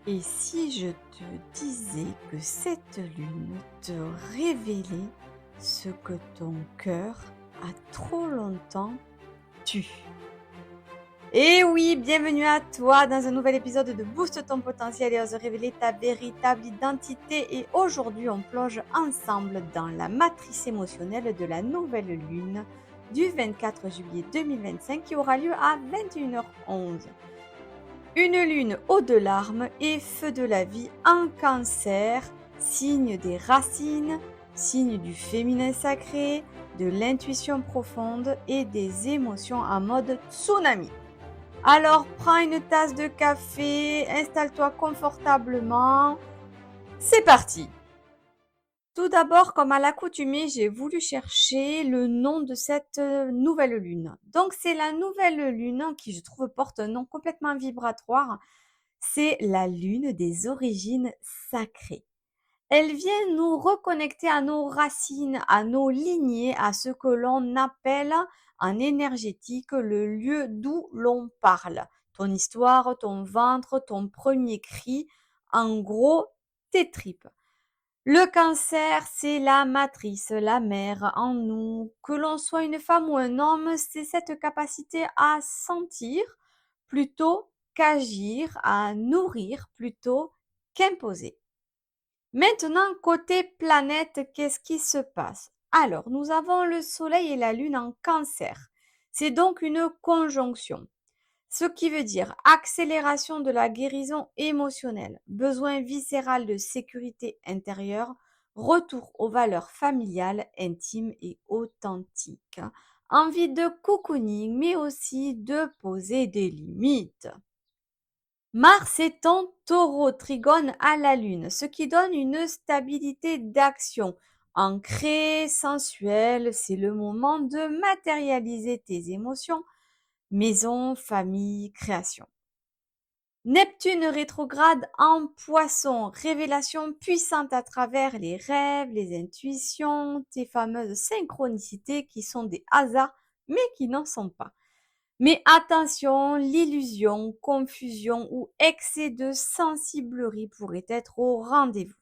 Et si je te disais que cette lune te révélait ce que ton cœur a trop longtemps tu? Et oui, bienvenue à toi dans un nouvel épisode de Booste ton potentiel et ose révéler ta véritable identité. Et aujourd'hui, on plonge ensemble dans la matrice émotionnelle de la nouvelle lune du 24 juillet 2025 qui aura lieu à 21h11. Une lune eau de larmes et feu de la vie en cancer, signe des racines, signe du féminin sacré, de l'intuition profonde et des émotions en mode tsunami. Alors prends une tasse de café, installe-toi confortablement, c'est parti. Tout d'abord, comme à l'accoutumée, j'ai voulu chercher le nom de cette nouvelle lune. Donc c'est la nouvelle lune qui, je trouve, porte un nom complètement vibratoire. C'est la lune des origines sacrées. Elle vient nous reconnecter à nos racines, à nos lignées, à ce que l'on appelle en énergétique le lieu d'où l'on parle. Ton histoire, ton ventre, ton premier cri, en gros, tes tripes. Le cancer, c'est la matrice, la mère en nous. Que l'on soit une femme ou un homme, c'est cette capacité à sentir plutôt qu'agir, à nourrir plutôt qu'imposer. Maintenant, côté planète, qu'est-ce qui se passe? Alors, nous avons le Soleil et la Lune en Cancer. C'est donc une conjonction. Ce qui veut dire accélération de la guérison émotionnelle, besoin viscéral de sécurité intérieure, retour aux valeurs familiales, intimes et authentiques. Envie de cocooning, mais aussi de poser des limites. Mars est en taureau, trigone à la lune, ce qui donne une stabilité d'action. Ancrée, sensuelle, c'est le moment de matérialiser tes émotions, maison, famille, création. Neptune rétrograde en poisson, révélation puissante à travers les rêves, les intuitions, tes fameuses synchronicités qui sont des hasards mais qui n'en sont pas. Mais attention, l'illusion, confusion ou excès de sensiblerie pourrait être au rendez-vous.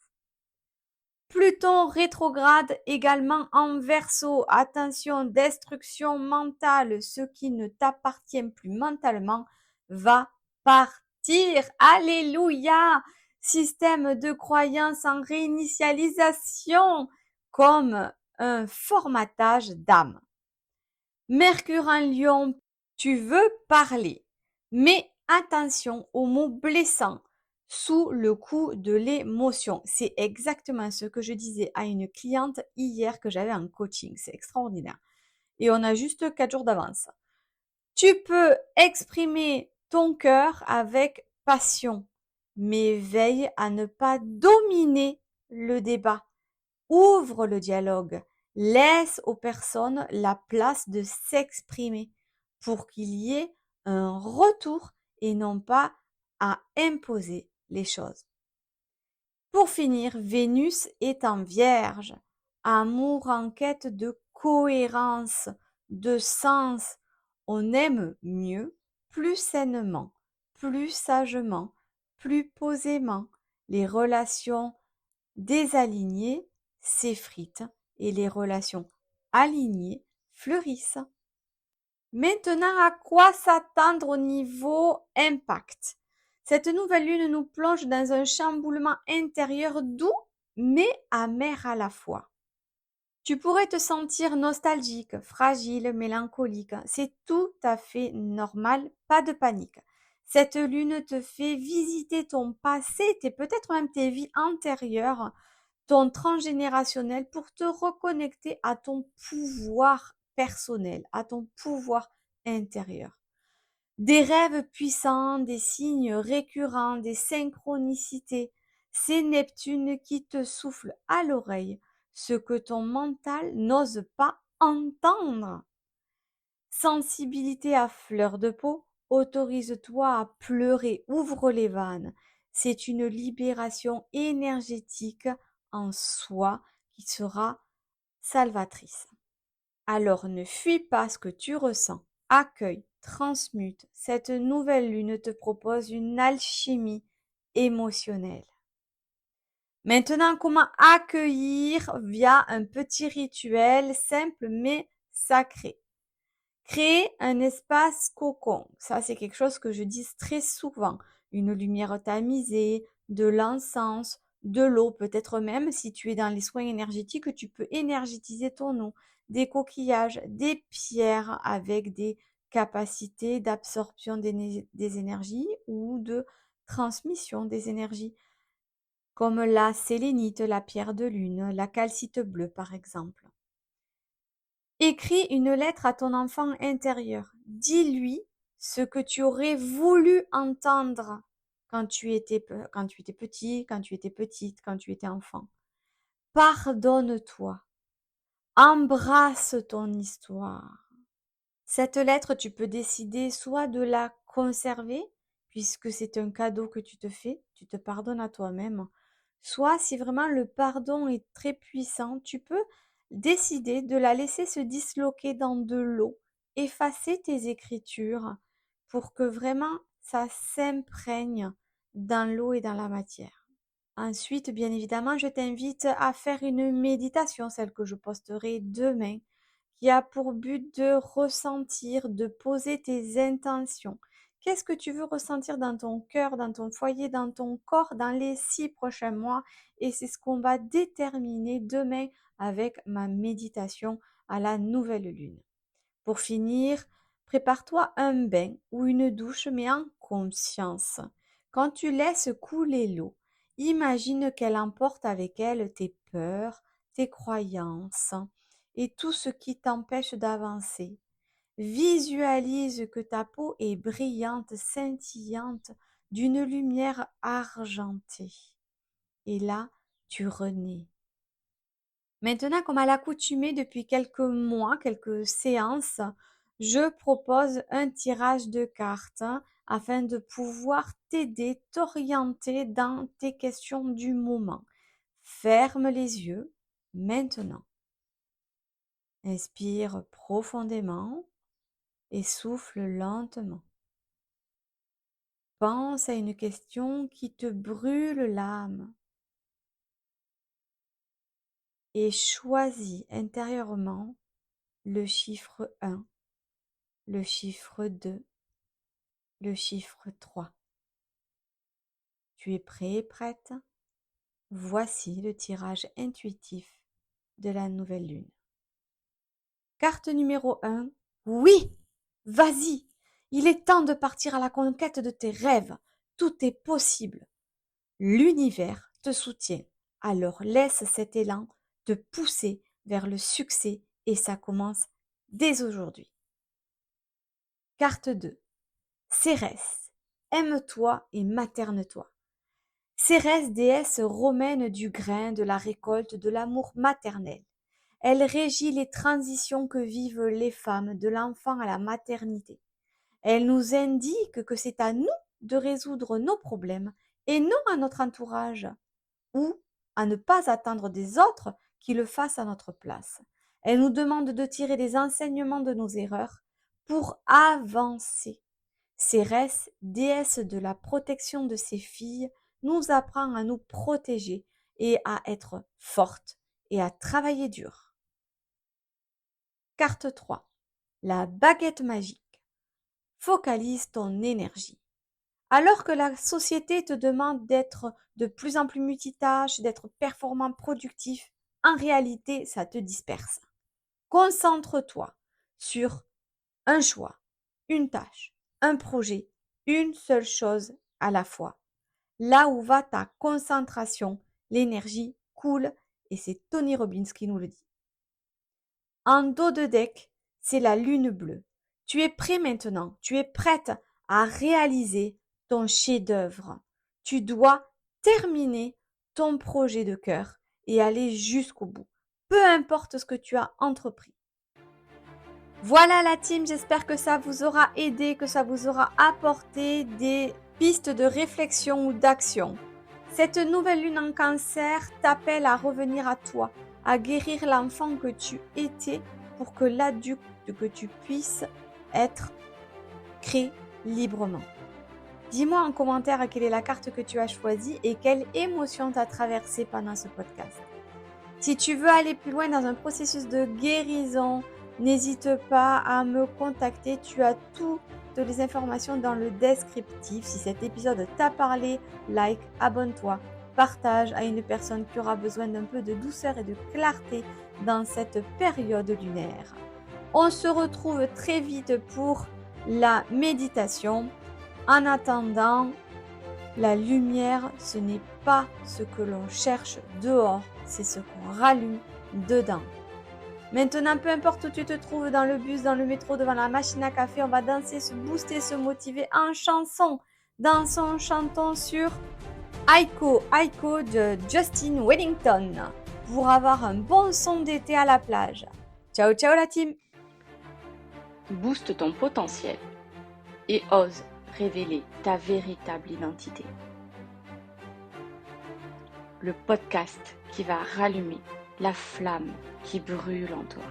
Pluton rétrograde également en Verseau. Attention, destruction mentale, ce qui ne t'appartient plus mentalement va partir. Alléluia! Système de croyance en réinitialisation comme un formatage d'âme. Mercure en Lion, tu veux parler, mais attention aux mots blessants sous le coup de l'émotion. C'est exactement ce que je disais à une cliente hier que j'avais en coaching. C'est extraordinaire. Et on a juste 4 jours d'avance. Tu peux exprimer ton cœur avec passion, mais veille à ne pas dominer le débat. Ouvre le dialogue. Laisse aux personnes la place de s'exprimer pour qu'il y ait un retour et non pas à imposer les choses. Pour finir, Vénus est en Vierge. Amour en quête de cohérence, de sens. On aime mieux, plus sainement, plus sagement, plus posément. Les relations désalignées s'effritent et les relations alignées fleurissent. Maintenant, à quoi s'attendre au niveau impact? Cette nouvelle lune nous plonge dans un chamboulement intérieur doux mais amer à la fois. Tu pourrais te sentir nostalgique, fragile, mélancolique. C'est tout à fait normal, pas de panique. Cette lune te fait visiter ton passé, peut-être même tes vies antérieures, ton transgénérationnel pour te reconnecter à ton pouvoir personnel, à ton pouvoir intérieur. Des rêves puissants, des signes récurrents, des synchronicités. C'est Neptune qui te souffle à l'oreille ce que ton mental n'ose pas entendre. Sensibilité à fleur de peau, autorise-toi à pleurer, ouvre les vannes. C'est une libération énergétique en soi qui sera salvatrice. Alors ne fuis pas ce que tu ressens, accueille, transmute. Cette nouvelle lune te propose une alchimie émotionnel. Maintenant, comment accueillir via un petit rituel simple mais sacré? Créer un espace cocon, ça c'est quelque chose que je dis très souvent. Une lumière tamisée, de l'encens, de l'eau, peut-être même si tu es dans les soins énergétiques, tu peux énergétiser ton eau, des coquillages, des pierres avec des capacités d'absorption des énergies ou de transmission des énergies, comme la sélénite, la pierre de lune, la calcite bleue par exemple. Écris une lettre à ton enfant intérieur. Dis-lui ce que tu aurais voulu entendre quand tu étais petit, quand tu étais petite, quand tu étais enfant. Pardonne-toi. Embrasse ton histoire. Cette lettre, tu peux décider soit de la conserver, puisque c'est un cadeau que tu te fais, tu te pardonnes à toi-même, soit si vraiment le pardon est très puissant, tu peux décider de la laisser se disloquer dans de l'eau, effacer tes écritures pour que vraiment ça s'imprègne dans l'eau et dans la matière. Ensuite, bien évidemment, je t'invite à faire une méditation, celle que je posterai demain, qui a pour but de ressentir, de poser tes intentions. Qu'est-ce que tu veux ressentir dans ton cœur, dans ton foyer, dans ton corps, dans les 6 prochains mois? Et c'est ce qu'on va déterminer demain avec ma méditation à la nouvelle lune. Pour finir, prépare-toi un bain ou une douche, mais en conscience. Quand tu laisses couler l'eau, imagine qu'elle emporte avec elle tes peurs, tes croyances et tout ce qui t'empêche d'avancer. Visualise que ta peau est brillante, scintillante, d'une lumière argentée. Et là, tu renais. Maintenant, comme à l'accoutumée depuis quelques mois, quelques séances, je propose un tirage de cartes afin de pouvoir t'aider, t'orienter dans tes questions du moment. Ferme les yeux maintenant. Inspire profondément et souffle lentement. Pense à une question qui te brûle l'âme et choisis intérieurement le chiffre 1, le chiffre 2, le chiffre 3. Tu es prêt et prête? Voici le tirage intuitif de la nouvelle lune. Carte numéro 1. Oui, vas-y. Il est temps de partir à la conquête de tes rêves. Tout est possible. L'univers te soutient. Alors laisse cet élan te pousser vers le succès et ça commence dès aujourd'hui. Carte 2. Cérès, aime-toi et materne-toi. Cérès, déesse romaine du grain, de la récolte, de l'amour maternel. Elle régit les transitions que vivent les femmes de l'enfant à la maternité. Elle nous indique que c'est à nous de résoudre nos problèmes et non à notre entourage, ou à ne pas attendre des autres qui le fassent à notre place. Elle nous demande de tirer des enseignements de nos erreurs pour avancer. Cérès, déesse de la protection de ses filles, nous apprend à nous protéger et à être fortes et à travailler dur. Carte 3. La baguette magique. Focalise ton énergie. Alors que la société te demande d'être de plus en plus multitâche, d'être performant, productif, en réalité, ça te disperse. Concentre-toi sur un choix, une tâche, un projet, une seule chose à la fois. Là où va ta concentration, l'énergie coule et c'est Tony Robbins qui nous le dit. En dos de deck, c'est la lune bleue. Tu es prêt maintenant, tu es prête à réaliser ton chef-d'œuvre. Tu dois terminer ton projet de cœur et aller jusqu'au bout, peu importe ce que tu as entrepris. Voilà la team, j'espère que ça vous aura aidé, que ça vous aura apporté des pistes de réflexion ou d'action. Cette nouvelle lune en cancer t'appelle à revenir à toi, à guérir l'enfant que tu étais pour que l'adulte que tu puisses être crée librement. Dis-moi en commentaire quelle est la carte que tu as choisie et quelle émotion t'a traversée pendant ce podcast. Si tu veux aller plus loin dans un processus de guérison, n'hésite pas à me contacter. Tu as toutes les informations dans le descriptif. Si cet épisode t'a parlé, like, abonne-toi, partage à une personne qui aura besoin d'un peu de douceur et de clarté dans cette période lunaire. On se retrouve très vite pour la méditation. En attendant, la lumière, ce n'est pas ce que l'on cherche dehors, c'est ce qu'on rallume dedans. Maintenant, peu importe où tu te trouves, dans le bus, dans le métro, devant la machine à café, on va danser, se booster, se motiver en chanson. Dansons, chantons sur Aiko de Justin Wellington pour avoir un bon son d'été à la plage. Ciao, ciao la team! Booste ton potentiel et ose révéler ta véritable identité. Le podcast qui va rallumer la flamme qui brûle en toi.